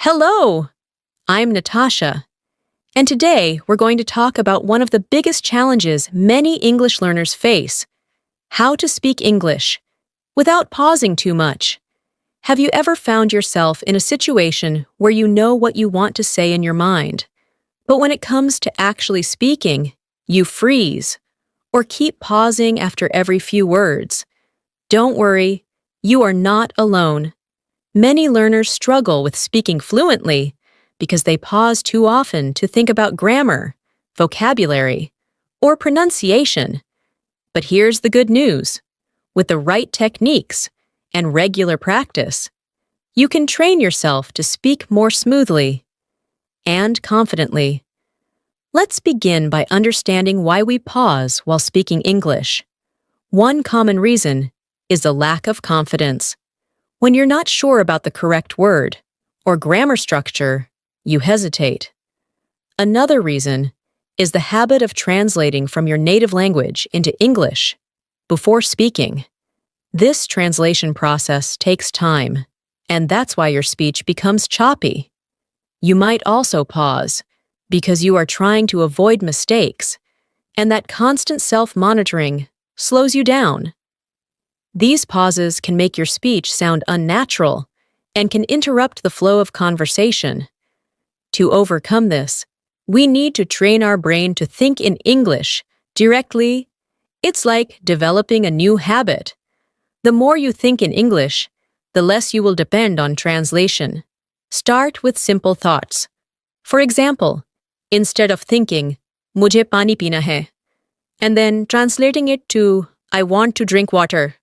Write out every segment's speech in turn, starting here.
Hello! I'm Natasha, and today we're going to talk about one of the biggest challenges many English learners face: how to speak English without pausing too much. Have you ever found yourself in a situation where you know what you want to say in your mind, but when it comes to actually speaking, you freeze or keep pausing after every few words? Don't worry, you are not alone. Many learners struggle with speaking fluently because they pause too often to think about grammar, vocabulary, or pronunciation. But here's the good news. With the right techniques and regular practice, you can train yourself to speak more smoothly and confidently. Let's begin by understanding why we pause while speaking English. One common reason is a lack of confidence. When you're not sure about the correct word or grammar structure, you hesitate. Another reason is the habit of translating from your native language into English before speaking. This translation process takes time, and that's why your speech becomes choppy. You might also pause because you are trying to avoid mistakes, and that constant self-monitoring slows you down. These pauses can make your speech sound unnatural and can interrupt the flow of conversation. To overcome this, we need to train our brain to think in English directly. It's like developing a new habit. The more you think in English, the less you will depend on translation. Start with simple thoughts. For example, instead of thinking, "Mujhe pani pina hai," and then translating it to, "I want to drink water,"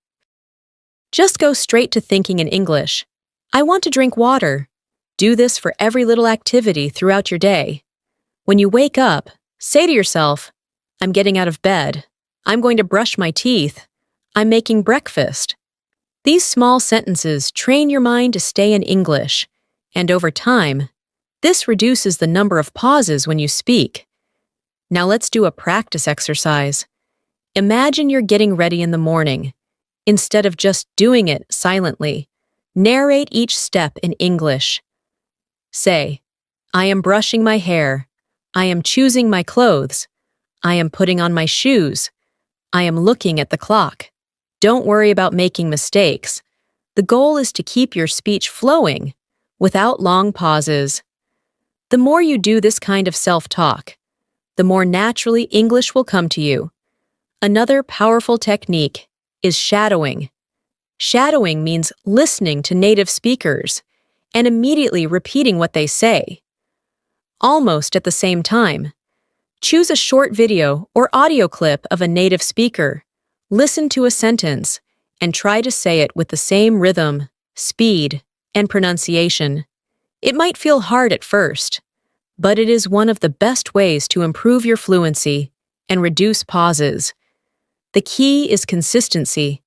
just go straight to thinking in English. I want to drink water. Do this for every little activity throughout your day. When you wake up, say to yourself, "I'm getting out of bed. I'm going to brush my teeth. I'm making breakfast." These small sentences train your mind to stay in English, and over time, this reduces the number of pauses when you speak. Now let's do a practice exercise. Imagine you're getting ready in the morning. Instead of just doing it silently, narrate each step in English. Say, "I am brushing my hair. I am choosing my clothes. I am putting on my shoes. I am looking at the clock." Don't worry about making mistakes. The goal is to keep your speech flowing without long pauses. The more you do this kind of self-talk, the more naturally English will come to you. Another powerful technique is shadowing. Shadowing means listening to native speakers and immediately repeating what they say, almost at the same time. Choose a short video or audio clip of a native speaker. Listen to a sentence and try to say it with the same rhythm, speed, and pronunciation. It might feel hard at first, but it is one of the best ways to improve your fluency and reduce pauses. The key is consistency.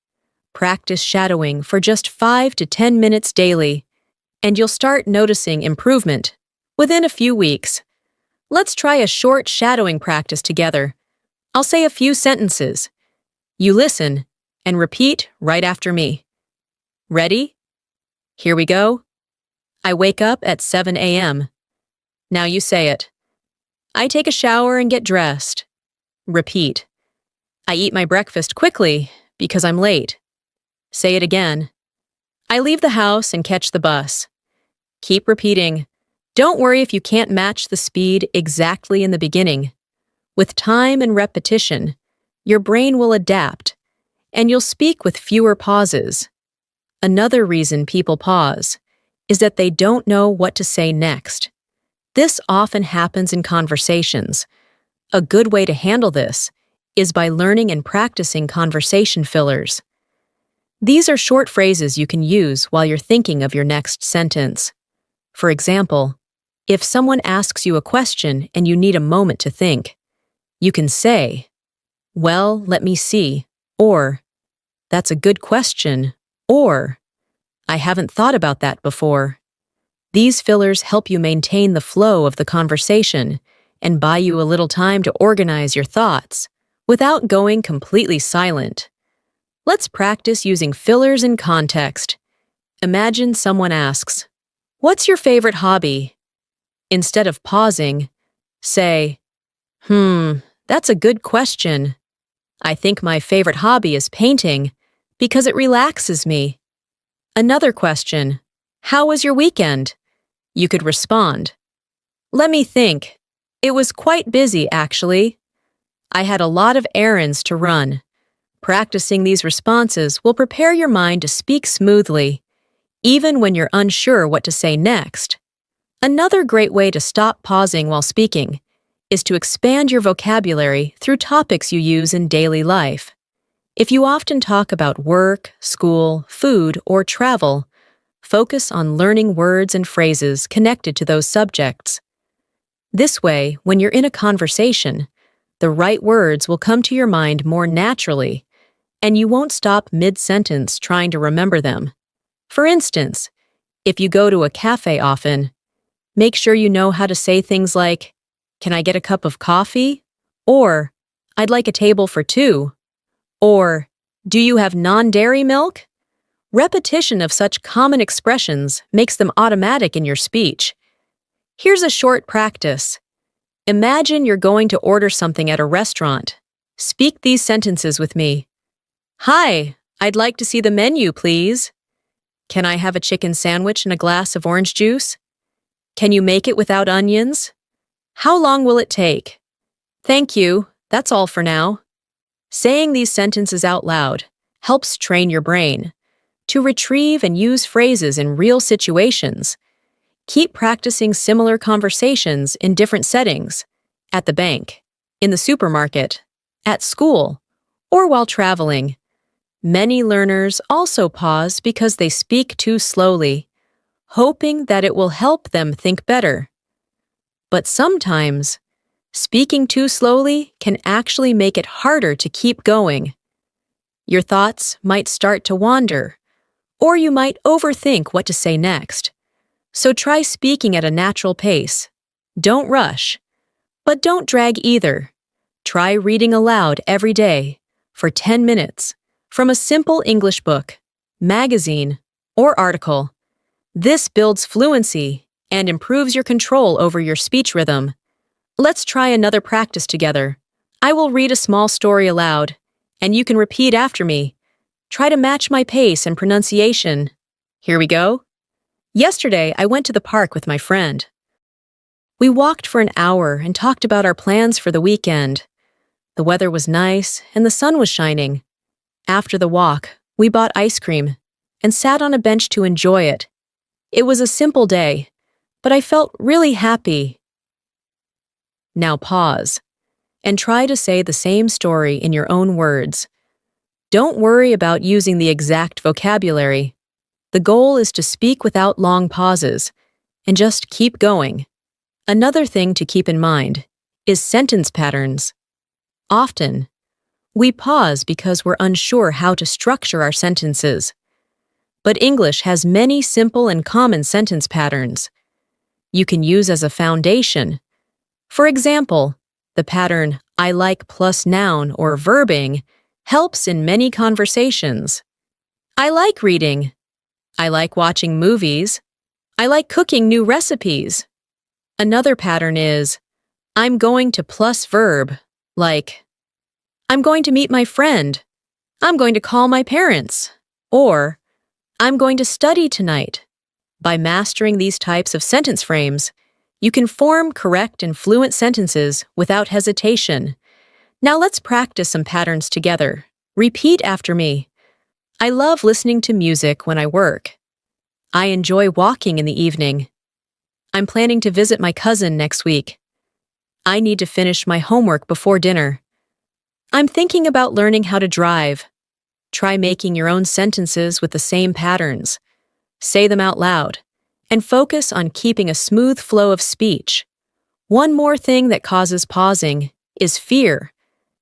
Practice shadowing for just 5 to 10 minutes daily, and you'll start noticing improvement within a few weeks. Let's try a short shadowing practice together. I'll say a few sentences. You listen and repeat right after me. Ready? Here we go. I wake up at 7 a.m. Now you say it. I take a shower and get dressed. Repeat. I eat my breakfast quickly because I'm late. Say it again. I leave the house and catch the bus. Keep repeating. Don't worry if you can't match the speed exactly in the beginning. With time and repetition, your brain will adapt, and you'll speak with fewer pauses. Another reason people pause is that they don't know what to say next. This often happens in conversations. A good way to handle this is by learning and practicing conversation fillers. These are short phrases you can use while you're thinking of your next sentence. For example, if someone asks you a question and you need a moment to think, you can say, "Well, let me see," or "That's a good question," or "I haven't thought about that before." These fillers help you maintain the flow of the conversation and buy you a little time to organize your thoughts without going completely silent. Let's practice using fillers in context. Imagine someone asks, What's your favorite hobby? Instead of pausing, say, that's a good question. I think my favorite hobby is painting because it relaxes me. Another question, how was your weekend? You could respond, let me think. It was quite busy, actually. I had a lot of errands to run. Practicing these responses will prepare your mind to speak smoothly, even when you're unsure what to say next. Another great way to stop pausing while speaking is to expand your vocabulary through topics you use in daily life. If you often talk about work, school, food, or travel, focus on learning words and phrases connected to those subjects. This way, when you're in a conversation, the right words will come to your mind more naturally, and you won't stop mid-sentence trying to remember them. For instance, if you go to a cafe often, make sure you know how to say things like, "Can I get a cup of coffee?" Or, "I'd like a table for two." Or, "Do you have non-dairy milk?" Repetition of such common expressions makes them automatic in your speech. Here's a short practice. Imagine you're going to order something at a restaurant. Speak these sentences with me. "Hi, I'd like to see the menu, please. Can I have a chicken sandwich and a glass of orange juice? Can you make it without onions? How long will it take? Thank you, that's all for now." Saying these sentences out loud helps train your brain to retrieve and use phrases in real situations. Keep practicing similar conversations in different settings, at the bank, in the supermarket, at school, or while traveling. Many learners also pause because they speak too slowly, hoping that it will help them think better. But sometimes, speaking too slowly can actually make it harder to keep going. Your thoughts might start to wander, or you might overthink what to say next. So try speaking at a natural pace. Don't rush, but don't drag either. Try reading aloud every day for 10 minutes from a simple English book, magazine, or article. This builds fluency and improves your control over your speech rhythm. Let's try another practice together. I will read a small story aloud, and you can repeat after me. Try to match my pace and pronunciation. Here we go. Yesterday, I went to the park with my friend. We walked for an hour and talked about our plans for the weekend. The weather was nice and the sun was shining. After the walk, we bought ice cream and sat on a bench to enjoy it. It was a simple day, but I felt really happy. Now pause and try to say the same story in your own words. Don't worry about using the exact vocabulary. The goal is to speak without long pauses and just keep going. Another thing to keep in mind is sentence patterns. Often, we pause because we're unsure how to structure our sentences. But English has many simple and common sentence patterns you can use as a foundation. For example, the pattern "I like" plus noun or verbing helps in many conversations. I like reading. I like watching movies. I like cooking new recipes. Another pattern is I'm going to plus verb, like I'm going to meet my friend. I'm going to call my parents. Or I'm going to study tonight. By mastering these types of sentence frames, you can form correct and fluent sentences without hesitation. Now let's practice some patterns together. Repeat after me. I love listening to music when I work. I enjoy walking in the evening. I'm planning to visit my cousin next week. I need to finish my homework before dinner. I'm thinking about learning how to drive. Try making your own sentences with the same patterns. Say them out loud, and focus on keeping a smooth flow of speech. One more thing that causes pausing is fear.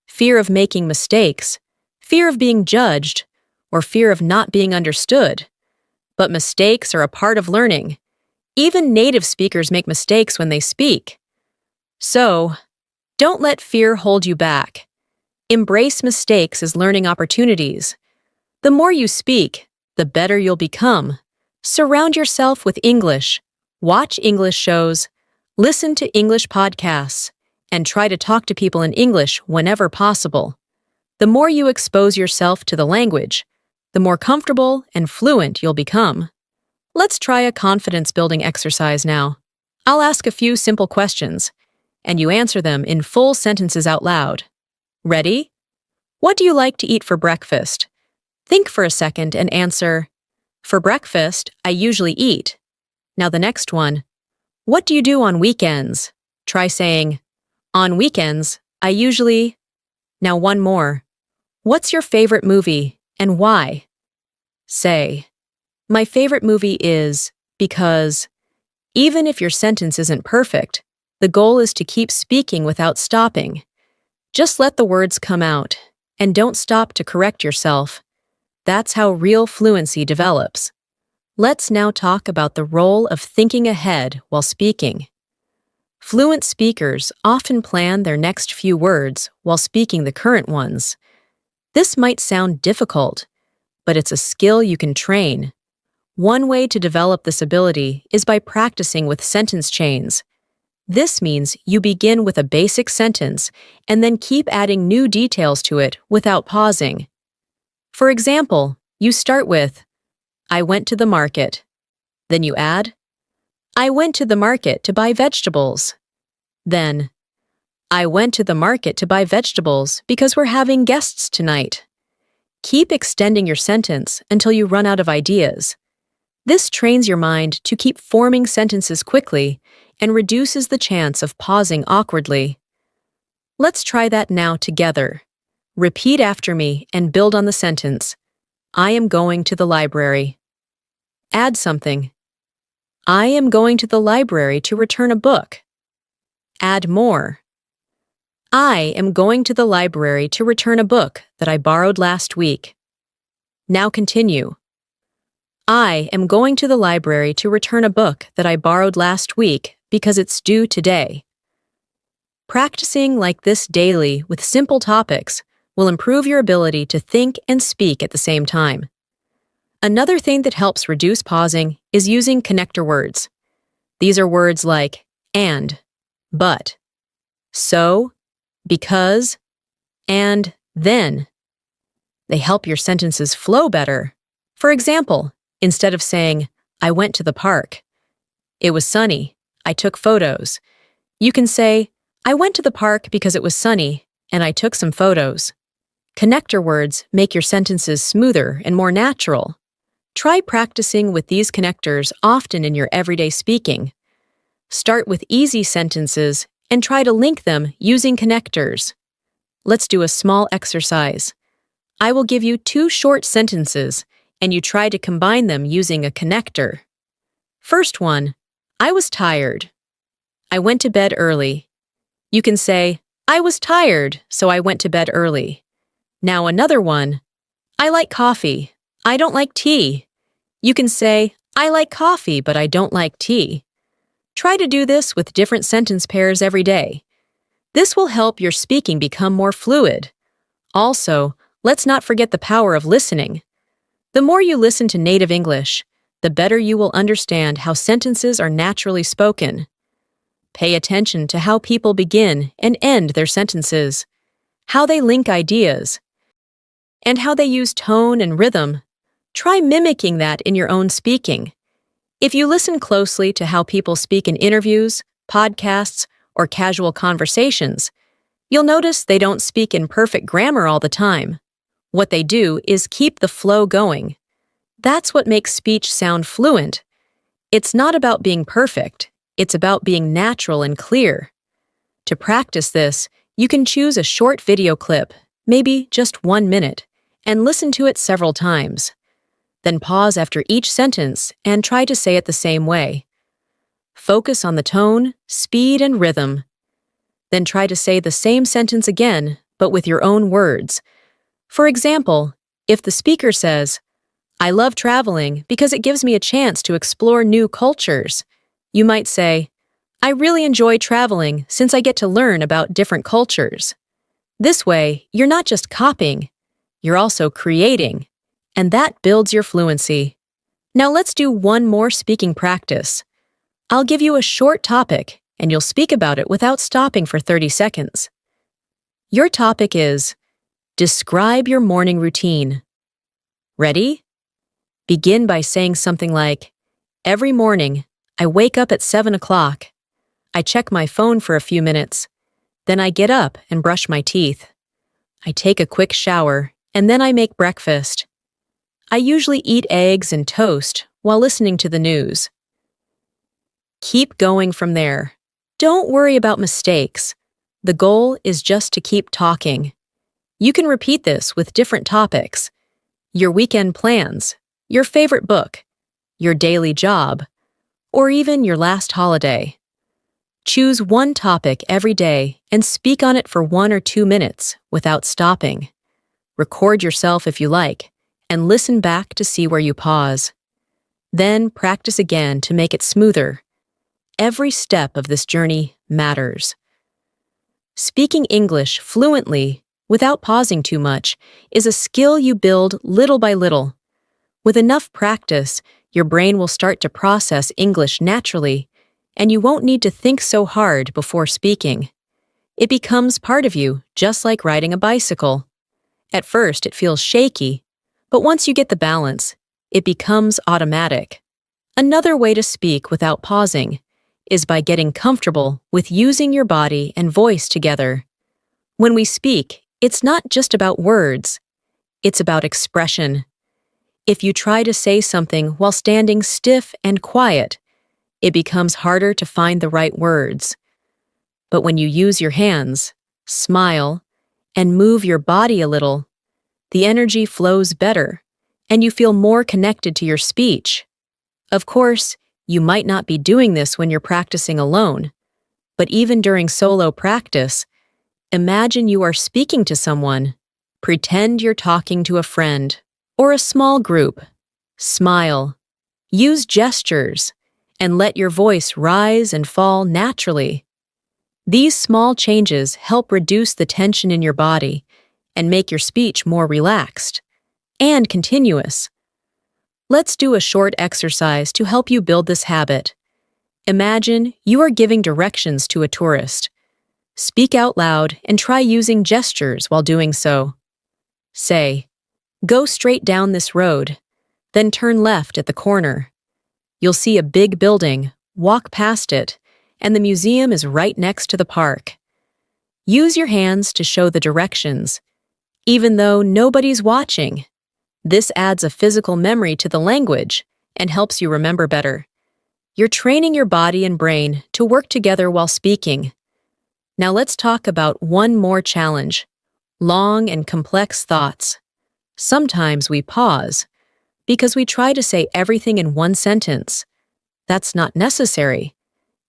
Fear of making mistakes, fear of being judged, or fear of not being understood. But mistakes are a part of learning. Even native speakers make mistakes when they speak. So, don't let fear hold you back. Embrace mistakes as learning opportunities. The more you speak, the better you'll become. Surround yourself with English Watch English shows, listen to English podcasts, and try to talk to people in English whenever possible. The more you expose yourself to the language, the more comfortable and fluent you'll become. Let's try a confidence-building exercise now. I'll ask a few simple questions, and you answer them in full sentences out loud. Ready? What do you like to eat for breakfast? Think for a second and answer, "For breakfast, I usually eat." Now the next one. What do you do on weekends? Try saying, "On weekends, I usually..." Now one more. What's your favorite movie and why? Say, "My favorite movie is because..." Even if your sentence isn't perfect, the goal is to keep speaking without stopping. Just let the words come out, and don't stop to correct yourself. That's how real fluency develops. Let's now talk about the role of thinking ahead while speaking. Fluent speakers often plan their next few words while speaking the current ones. This might sound difficult, but it's a skill you can train. One way to develop this ability is by practicing with sentence chains. This means you begin with a basic sentence and then keep adding new details to it without pausing. For example, you start with, "I went to the market." Then you add, "I went to the market to buy vegetables." Then, "I went to the market to buy vegetables because we're having guests tonight." Keep extending your sentence until you run out of ideas. This trains your mind to keep forming sentences quickly and reduces the chance of pausing awkwardly. Let's try that now together. Repeat after me and build on the sentence. I am going to the library. Add something. I am going to the library to return a book. Add more. I am going to the library to return a book that I borrowed last week. Now continue. I am going to the library to return a book that I borrowed last week because it's due today. Practicing like this daily with simple topics will improve your ability to think and speak at the same time. Another thing that helps reduce pausing is using connector words. These are words like and, but, so, because, and then. They help your sentences flow better. For example, instead of saying, "I went to the park," "It was sunny, I took photos," you can say, "I went to the park because it was sunny, and I took some photos." Connector words make your sentences smoother and more natural. Try practicing with these connectors often in your everyday speaking. Start with easy sentences and try to link them using connectors. Let's do a small exercise. I will give you 2 short sentences, and you try to combine them using a connector. First one, I was tired. I went to bed early. You can say, I was tired, so I went to bed early. Now another one, I like coffee. I don't like tea. You can say, I like coffee, but I don't like tea. Try to do this with different sentence pairs every day. This will help your speaking become more fluid. Also, let's not forget the power of listening. The more you listen to native English, the better you will understand how sentences are naturally spoken. Pay attention to how people begin and end their sentences, how they link ideas, and how they use tone and rhythm. Try mimicking that in your own speaking. If you listen closely to how people speak in interviews, podcasts, or casual conversations, you'll notice they don't speak in perfect grammar all the time. What they do is keep the flow going. That's what makes speech sound fluent. It's not about being perfect, it's about being natural and clear. To practice this, you can choose a short video clip, maybe just 1 minute, and listen to it several times. Then pause after each sentence and try to say it the same way. Focus on the tone, speed, and rhythm. Then try to say the same sentence again, but with your own words. For example, if the speaker says, I love traveling because it gives me a chance to explore new cultures, you might say, I really enjoy traveling since I get to learn about different cultures. This way, you're not just copying, you're also creating, and that builds your fluency. Now let's do one more speaking practice. I'll give you a short topic, and you'll speak about it without stopping for 30 seconds. Your topic is, describe your morning routine. Ready? Begin by saying something like, every morning, I wake up at 7 o'clock. I check my phone for a few minutes. Then I get up and brush my teeth. I take a quick shower, and then I make breakfast. I usually eat eggs and toast while listening to the news. Keep going from there. Don't worry about mistakes. The goal is just to keep talking. You can repeat this with different topics. Your weekend plans, your favorite book, your daily job, or even your last holiday. Choose one topic every day and speak on it for 1 or 2 minutes without stopping. Record yourself if you like, and listen back to see where you pause. Then practice again to make it smoother. Every step of this journey matters. Speaking English fluently, without pausing too much, is a skill you build little by little. With enough practice, your brain will start to process English naturally, and you won't need to think so hard before speaking. It becomes part of you, just like riding a bicycle. At first, it feels shaky, but once you get the balance, it becomes automatic. Another way to speak without pausing is by getting comfortable with using your body and voice together. When we speak, it's not just about words. It's about expression. If you try to say something while standing stiff and quiet, it becomes harder to find the right words. But when you use your hands, smile, and move your body a little, the energy flows better, and you feel more connected to your speech. Of course, you might not be doing this when you're practicing alone, but even during solo practice, imagine you are speaking to someone. Pretend you're talking to a friend or a small group. Smile. Use gestures, and let your voice rise and fall naturally. These small changes help reduce the tension in your body and make your speech more relaxed and continuous. Let's do a short exercise to help you build this habit. Imagine you are giving directions to a tourist. Speak out loud and try using gestures while doing so. Say, go straight down this road, then turn left at the corner. You'll see a big building, walk past it, and the museum is right next to the park. Use your hands to show the directions, even though nobody's watching. This adds a physical memory to the language and helps you remember better. You're training your body and brain to work together while speaking. Now let's talk about one more challenge: long and complex thoughts. Sometimes we pause because we try to say everything in one sentence. That's not necessary.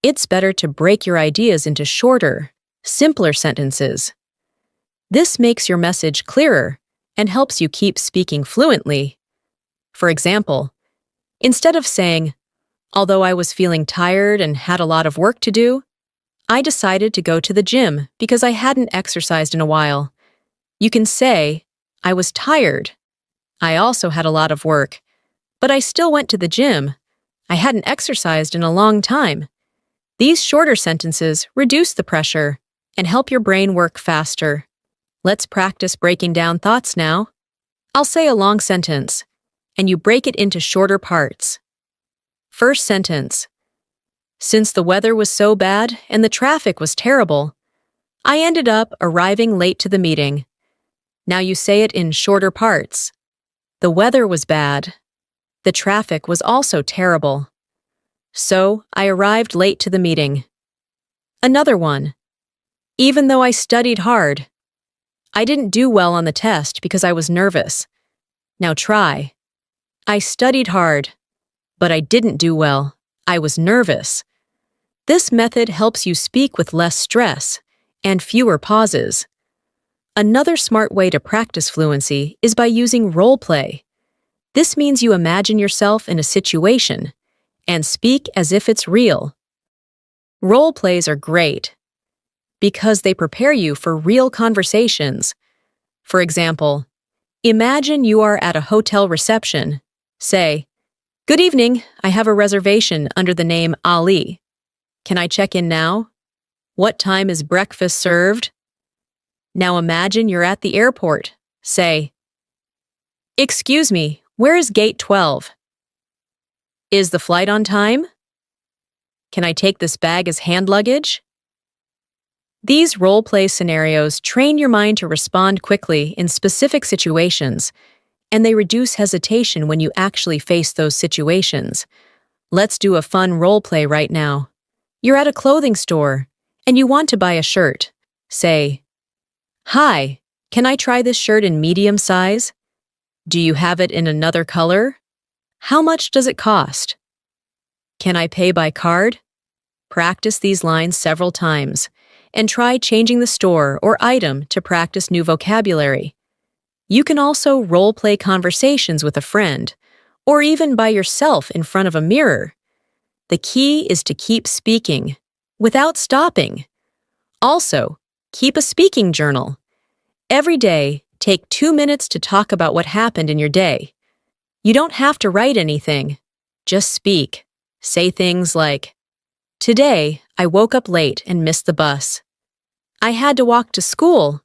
It's better to break your ideas into shorter, simpler sentences. This makes your message clearer and helps you keep speaking fluently. For example, instead of saying, although I was feeling tired and had a lot of work to do, I decided to go to the gym because I hadn't exercised in a while. You can say, I was tired. I also had a lot of work, but I still went to the gym. I hadn't exercised in a long time. These shorter sentences reduce the pressure and help your brain work faster. Let's practice breaking down thoughts now. I'll say a long sentence, and you break it into shorter parts. First sentence. Since the weather was so bad and the traffic was terrible, I ended up arriving late to the meeting. Now you say it in shorter parts. The weather was bad. The traffic was also terrible. So I arrived late to the meeting. Another one. Even though I studied hard, I didn't do well on the test because I was nervous. Now try. I studied hard, but I didn't do well. I was nervous. This method helps you speak with less stress and fewer pauses. Another smart way to practice fluency is by using role play. This means you imagine yourself in a situation and speak as if it's real. Role plays are great because they prepare you for real conversations. For example, imagine you are at a hotel reception. Say, Good evening. I have a reservation under the name Ali. Can I check in now? What time is breakfast served? Now imagine you're at the airport. Say, "Excuse me, where is gate 12? Is the flight on time? Can I take this bag as hand luggage?" These role-play scenarios train your mind to respond quickly in specific situations, and they reduce hesitation when you actually face those situations. Let's do a fun role-play right now. You're at a clothing store, and you want to buy a shirt. Say, "Hi, can I try this shirt in medium size? Do you have it in another color? How much does it cost? Can I pay by card?" Practice these lines several times, and try changing the store or item to practice new vocabulary. You can also role-play conversations with a friend, or even by yourself in front of a mirror. The key is to keep speaking, without stopping. Also, keep a speaking journal. Every day, take 2 minutes to talk about what happened in your day. You don't have to write anything. Just speak. Say things like, "Today, I woke up late and missed the bus. I had to walk to school.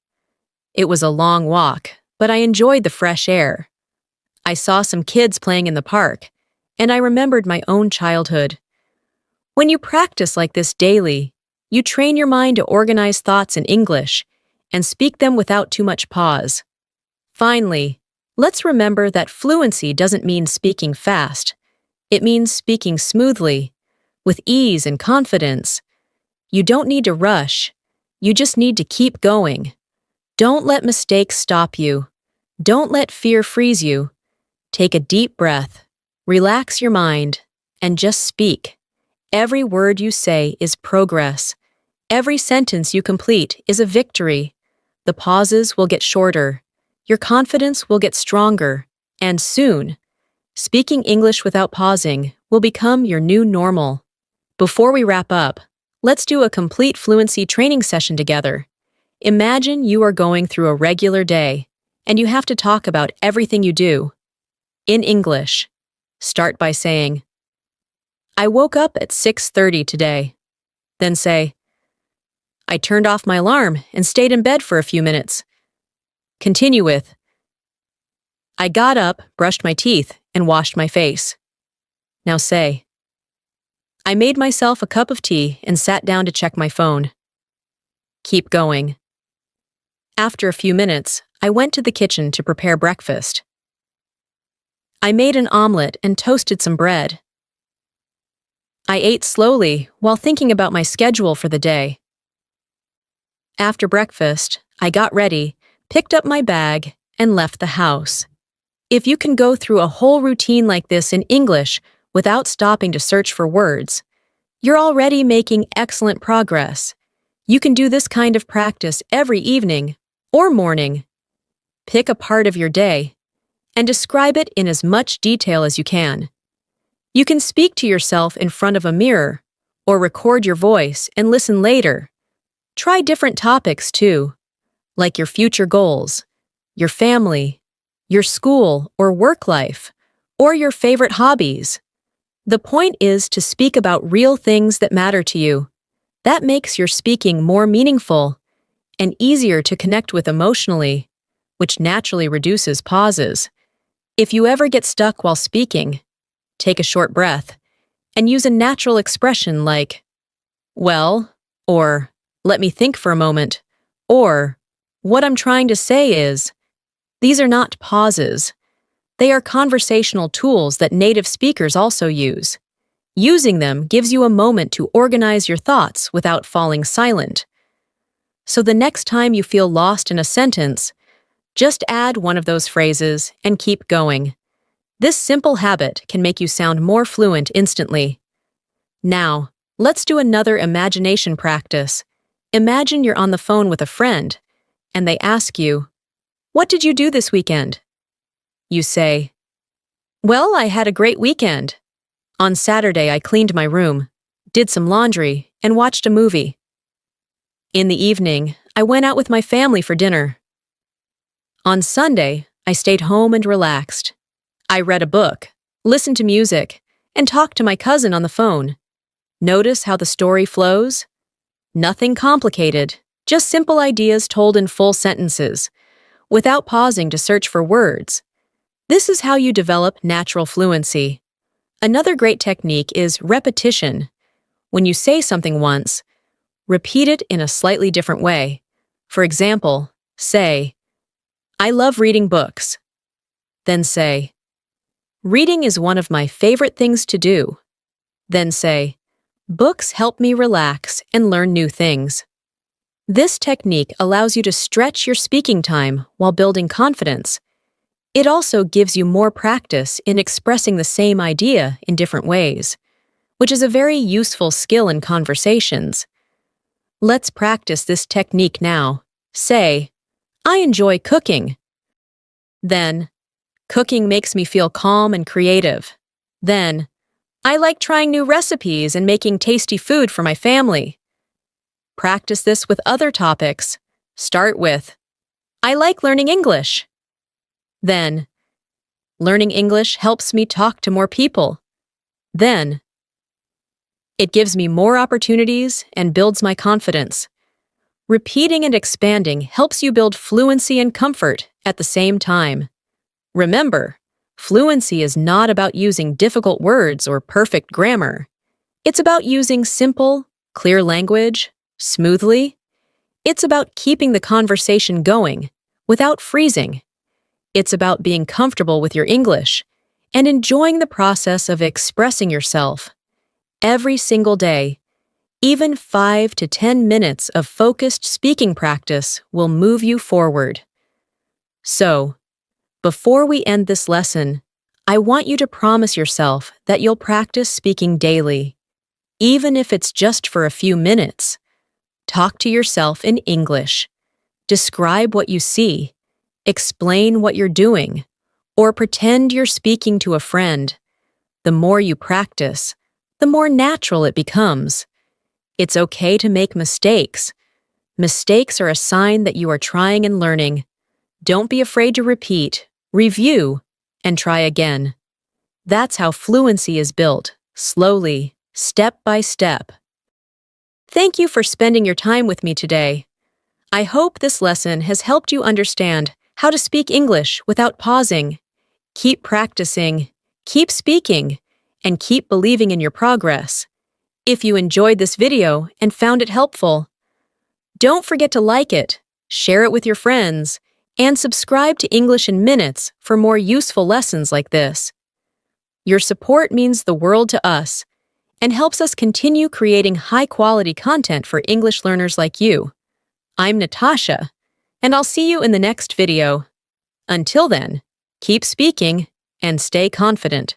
It was a long walk, but I enjoyed the fresh air. I saw some kids playing in the park, and I remembered my own childhood." When you practice like this daily, you train your mind to organize thoughts in English and speak them without too much pause. Finally, let's remember that fluency doesn't mean speaking fast. It means speaking smoothly, with ease and confidence. You don't need to rush. You just need to keep going. Don't let mistakes stop you. Don't let fear freeze you. Take a deep breath, relax your mind, and just speak. Every word you say is progress. Every sentence you complete is a victory. The pauses will get shorter. Your confidence will get stronger. And soon, speaking English without pausing will become your new normal. Before we wrap up, let's do a complete fluency training session together. Imagine you are going through a regular day, and you have to talk about everything you do. In English, start by saying, "I woke up at 6:30 today." Then say, "I turned off my alarm and stayed in bed for a few minutes." Continue with, "I got up, brushed my teeth, and washed my face." Now say, "I made myself a cup of tea and sat down to check my phone." Keep going. "After a few minutes, I went to the kitchen to prepare breakfast. I made an omelet and toasted some bread. I ate slowly while thinking about my schedule for the day. After breakfast, I got ready, picked up my bag, and left the house." If you can go through a whole routine like this in English without stopping to search for words, you're already making excellent progress. You can do this kind of practice every evening or morning. Pick a part of your day and describe it in as much detail as you can. You can speak to yourself in front of a mirror or record your voice and listen later. Try different topics too, like your future goals, your family, your school or work life, or your favorite hobbies. The point is to speak about real things that matter to you. That makes your speaking more meaningful and easier to connect with emotionally, which naturally reduces pauses. If you ever get stuck while speaking, take a short breath and use a natural expression like, "Well," or "Let me think for a moment," or "What I'm trying to say is." These are not pauses. They are conversational tools that native speakers also use. Using them gives you a moment to organize your thoughts without falling silent. So the next time you feel lost in a sentence, just add one of those phrases and keep going. This simple habit can make you sound more fluent instantly. Now, let's do another imagination practice. Imagine you're on the phone with a friend, and they ask you, "What did you do this weekend?" You say, "Well, I had a great weekend. On Saturday, I cleaned my room, did some laundry, and watched a movie. In the evening, I went out with my family for dinner. On Sunday, I stayed home and relaxed. I read a book." listen to music, and talk to my cousin on the phone. Notice how the story flows? Nothing complicated, just simple ideas told in full sentences, without pausing to search for words. This is how you develop natural fluency. Another great technique is repetition. When you say something once, repeat it in a slightly different way. For example, say, "I love reading books." Then say, "Reading is one of my favorite things to do." Then say, "Books help me relax and learn new things." This technique allows you to stretch your speaking time while building confidence. It also gives you more practice in expressing the same idea in different ways, which is a very useful skill in conversations. Let's practice this technique now. Say, "I enjoy cooking." Then, "Cooking makes me feel calm and creative." Then, "I like trying new recipes and making tasty food for my family." Practice this with other topics. Start with, "I like learning English." Then, "Learning English helps me talk to more people." Then, "It gives me more opportunities and builds my confidence." Repeating and expanding helps you build fluency and comfort at the same time. Remember, fluency is not about using difficult words or perfect grammar. It's about using simple, clear language, smoothly. It's about keeping the conversation going without freezing. It's about being comfortable with your English and enjoying the process of expressing yourself. Every single day, even 5 to 10 minutes of focused speaking practice will move you forward. So, before we end this lesson, I want you to promise yourself that you'll practice speaking daily, even if it's just for a few minutes. Talk to yourself in English. Describe what you see. Explain what you're doing. Or pretend you're speaking to a friend. The more you practice, the more natural it becomes. It's okay to make mistakes. Mistakes are a sign that you are trying and learning. Don't be afraid to repeat, review, and try again. That's how fluency is built, slowly, step by step. Thank you for spending your time with me today. I hope this lesson has helped you understand how to speak English without pausing. Keep practicing, keep speaking, and keep believing in your progress. If you enjoyed this video and found it helpful, don't forget to like it, share it with your friends, and subscribe to English in Minutes for more useful lessons like this. Your support means the world to us and helps us continue creating high-quality content for English learners like you. I'm Natasha, and I'll see you in the next video. Until then, keep speaking and stay confident.